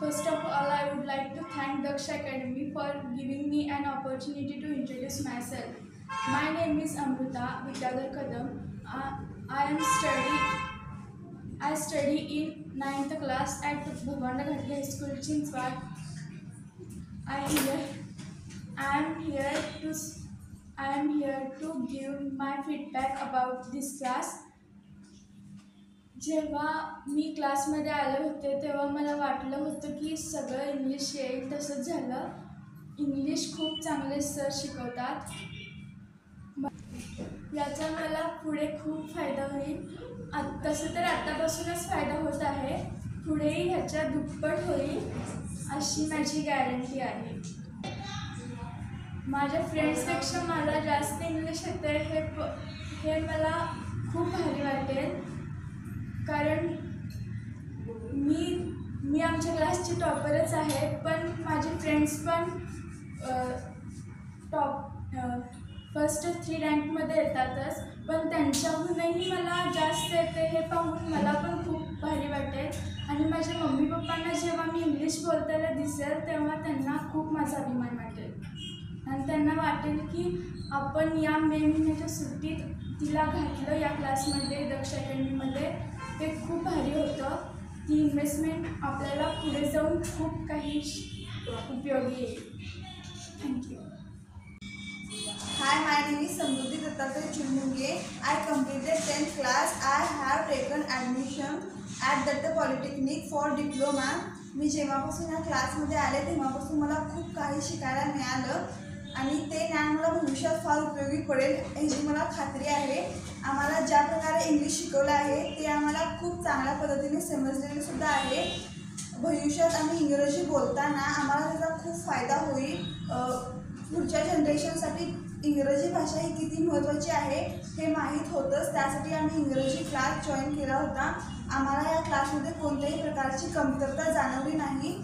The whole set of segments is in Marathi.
First of all, I would like to thank Daksha Academy for giving me an opportunity to introduce myself. My name is Amruta Vidyagar Kadam. I am study in ninth class at Bhavanda Ghatli High School, Chinswad. I am here. I am here to I am here to give my feedback about this class. जेव्हा मी क्लासमध्ये आले होते तेव्हा मला वाटलं होतं की सगळं इंग्लिश येईल, तसंच झालं. इंग्लिश खूप चांगले सर शिकवतात. याचा मला पुढे खूप फायदा होईल. तसं तर आत्तापासूनच फायदा होत आहे, पुढेही ह्याच्या दुप्पट होईल अशी माझी गॅरंटी आहे. माझ्या फ्रेंड्सपेक्षा मला जास्त इंग्लिश येते हे मला खूप भारी वाटेल, कारण मी आमच्या क्लासची टॉपरच आहे. पण माझे फ्रेंड्स पण फर्स्ट 3 रँकमध्ये येतातच, पण त्यांच्याहूनही मला जास्त येते हे पाहून मला पण खूप भारी वाटेल. आणि माझ्या मम्मी पप्पांना जेव्हा मी इंग्लिश बोलताना दिसेल तेव्हा त्यांना खूप माझा अभिमान वाटेल आणि त्यांना वाटेल की आपण या मे महिन्याच्या सुट्टीत तिला घातलं या क्लासमध्ये, दक्ष अकॅडमीमध्ये. ते खूप भारी होतं. ती इन्व्हेस्टमेंट आपल्याला पुढे जाऊन खूप काही उपयोगी येईल. Thank you. Hi, my name is Samruddhi Dattatreya Chunmunge. I completed 10th class. I have taken admission at Datta Polytechnic for diploma. मी जेव्हापासून या क्लासमध्ये आले तेव्हापासून मला खूप काही शिकायला मिळालं आणि ते ज्ञान मला भविष्यात फार उपयोगी पडेल याची मला खात्री आहे. आम्हाला ज्या प्रकारे इंग्लिश शिकवलं आहे ते आम्हाला खूप चांगल्या पद्धतीने समजलेले सुद्धा आहे. भविष्यात आम्ही इंग्रजी बोलताना आम्हाला त्याचा खूप फायदा होईल. पुढच्या जनरेशनसाठी इंग्रजी भाषा ही किती महत्त्वाची आहे हे माहीत होतंच. त्यासाठी आम्ही इंग्रजी क्लास जॉईन केला होता. आम्हाला या क्लासमध्ये कोणत्याही प्रकारची कमतरता जाणवली नाही.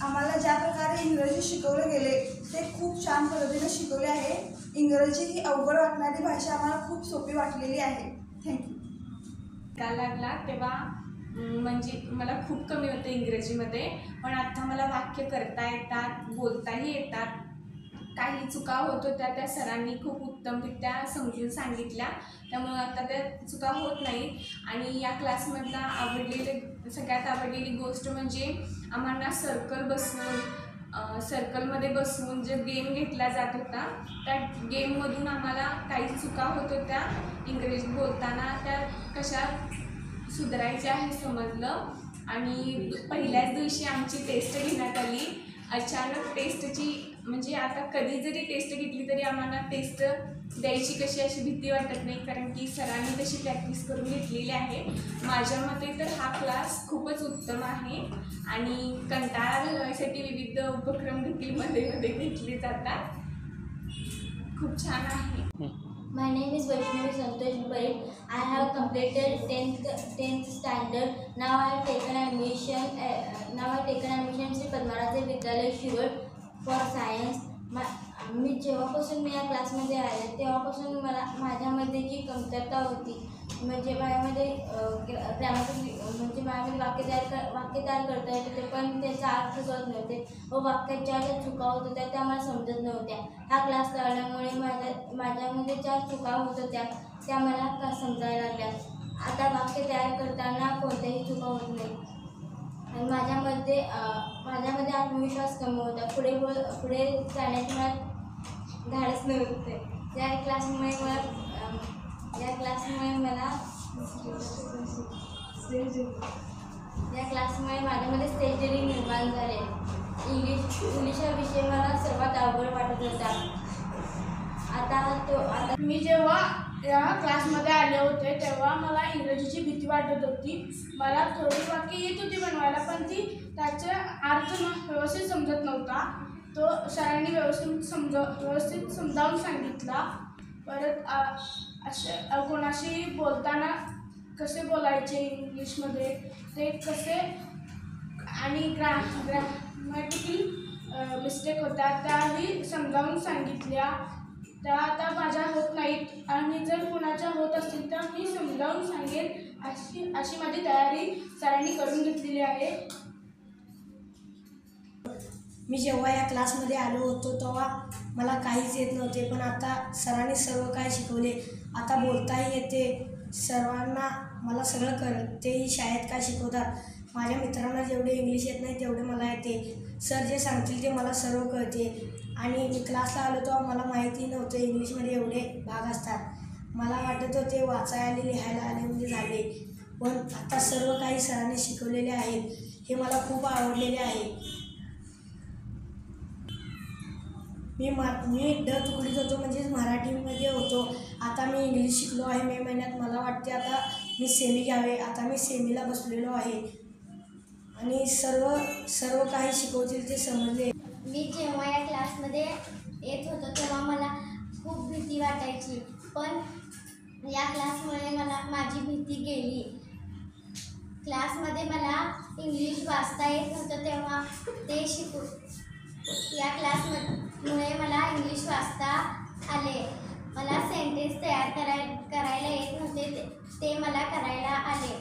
आम्हाला ज्या प्रकारे इंग्रजी शिकवले गेले ते खूप छान पद्धतीने शिकवले आहे. इंग्रजी ही अवघड वाटणारी भाषा आम्हाला खूप सोपी वाटलेली आहे. थँक्यू. लागला तेव्हा म्हणजे मला खूप कमी होतं इंग्रजीमध्ये, पण आता मला वाक्य करता येतात, बोलताही येतात. काही चुका होत होत्या त्या सरांनी खूप उत्तमरित्या समजून सांगितल्या, त्यामुळे आता त्या चुका होत नाही. आणि या क्लासमधला सगळ्यात आवडलेली गोष्ट म्हणजे आम्हाला सर्कलमध्ये बसवून जो गेम घेतला जात होता त्या गेममधून आम्हाला काही चुका होत होत्या इंग्रजी बोलताना, त्या कशा सुधारायच्या हे समजलं. आणि पहिल्याच दिवशी आमची टेस्ट घेण्यात आली. अचानक टेस्टची म्हणजे आता कधी जरी टेस्ट घेतली तरी आम्हाला टेस्ट द्यायची कशी अशी भीती वाटत नाही, कारण की सरांनी तशी प्रॅक्टिस करून घेतलेली आहे. माझ्या मते तर हा क्लास खूपच उत्तम आहे आणि कंटाळा घालवण्यासाठी विविध उपक्रम देखील मध्ये मध्ये घेतले जातात. खूप छान आहे. My name is Vaishnavi Santosh Parit. I have completed 10th standard. Now I have taken admission. Sri Padmaraja Vidyalaya Shirur for science. मी जेव्हापासून या क्लासमध्ये आले तेव्हापासून माझ्यामध्ये जी कमतरता होती, म्हणजे माझ्यामध्ये म्हणजे माझ्यामध्ये वाक्य तयार करता येत होते, पण त्याचा अर्थ कळत नव्हते व वाक्यात ज्या चुका होत होत्या त्या मला समजत नव्हत्या. हा क्लास लावल्यामुळे माझ्यामध्ये ज्या चुका होत होत्या त्या मला समजायला लागल्या. आता वाक्य तयार करताना कोणत्याही चुका होत नाही आणि माझ्यामध्ये आत्मविश्वास कमी होता. पुढे जाण्याची मला धाडस नव्हते. या क्लासमुळे माझ्यामध्ये स्टेज डेअरिंग निर्माण झाले. इंग्लिश हा विषय मला सर्वात अवघड वाटत होता. आता मी जेव्हा या क्लासमध्ये आले होते तेव्हा मला इंग्रजीची भीती वाटत होती. मला थोडी वाक्य येत होती बनवायला, पण त्याचा अर्थ व्यवस्थित समजत नव्हता. तो सरांनी व्यवस्थित समजावून सांगितला. परत कोणाशी बोलताना कसे बोलायचे इंग्लिशमध्ये ते कसे, आणि ग्रॅमॅटिकल मिस्टेक होत्या त्याही समजावून सांगितल्या. त्या आता माझ्या होत नाहीत आणि जर कुणाच्या होत असतील तर मी समजावून सांगेन अशी माझी तयारी सरांनी करून घेतलेली आहे. मी जेव्हा या क्लासमध्ये आलो होतो तेव्हा मला काहीच येत नव्हते, पण आता सरांनी सर्व काय शिकवले. आता बोलताही येते, सर्वांना मला सगळं तेही शाळेत काय शिकवतात. माझ्या मित्रांना जेवढे इंग्लिश येत नाही तेवढे मला येते. सर जे सांगतील ते मला सर्व कळते. आणि मी क्लासला आलो तेव्हा मला माहिती नव्हतं इंग्लिशमध्ये एवढे भाग असतात. मला वाटत होते वाचायला आले, लिहायला आले म्हणजे झाले, पण आता सर्व काही सरांनी शिकवलेले आहेत. हे मला खूप आवडलेले आहे. मी ड तुकडीत होतो म्हणजेच मराठीमध्ये होतो. आता मी इंग्लिश शिकलो आहे मे महिन्यात. मला वाटते आता मी सेमी घ्यावे. आता मी सेमीला बसलेलो आहे आणि सर्व काही शिकवतील ते समजले. मी जेव्हा या क्लासमध्ये येत होतो तेव्हा मला खूप भीती वाटायची, पण या क्लासमुळे मला माझी भीती गेली. क्लासमध्ये मला इंग्लिश वाचता येत नव्हतं तेव्हा ते या क्लासमुळे मला इंग्लिश वाचता आले. मला सेंटेन्स तयार करायला येत नव्हते, ते मला करायला आले.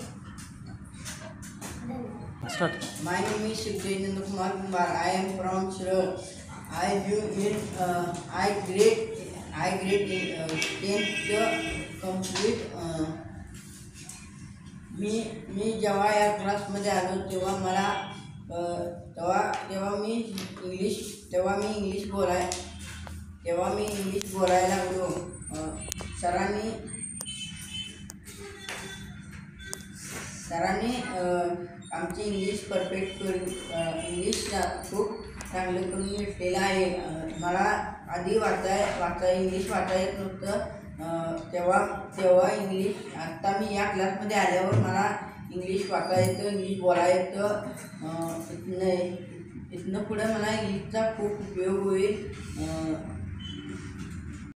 My name is Shivjendra Kumar Kumar. I am from Shirur. I live in I grade 10th complete. मी जेव्हा या क्लासमध्ये आलो तेव्हा मला तेव्हा मी इंग्लिश बोलायला लागलो. सरांनी आमची इंग्लिश परफेक्ट इंग्लिश खूप चांगलं करून घेतलेलं आहे. मला आधी इंग्लिश वाचायला येत नव्हतं. तेव्हा इंग्लिश आत्ता मी या क्लासमध्ये आल्यावर मला इंग्लिश वाचायला येतं, इंग्लिश बोलायला येतं. इथनं पुढे मला इंग्लिशचा खूप उपयोग होईल.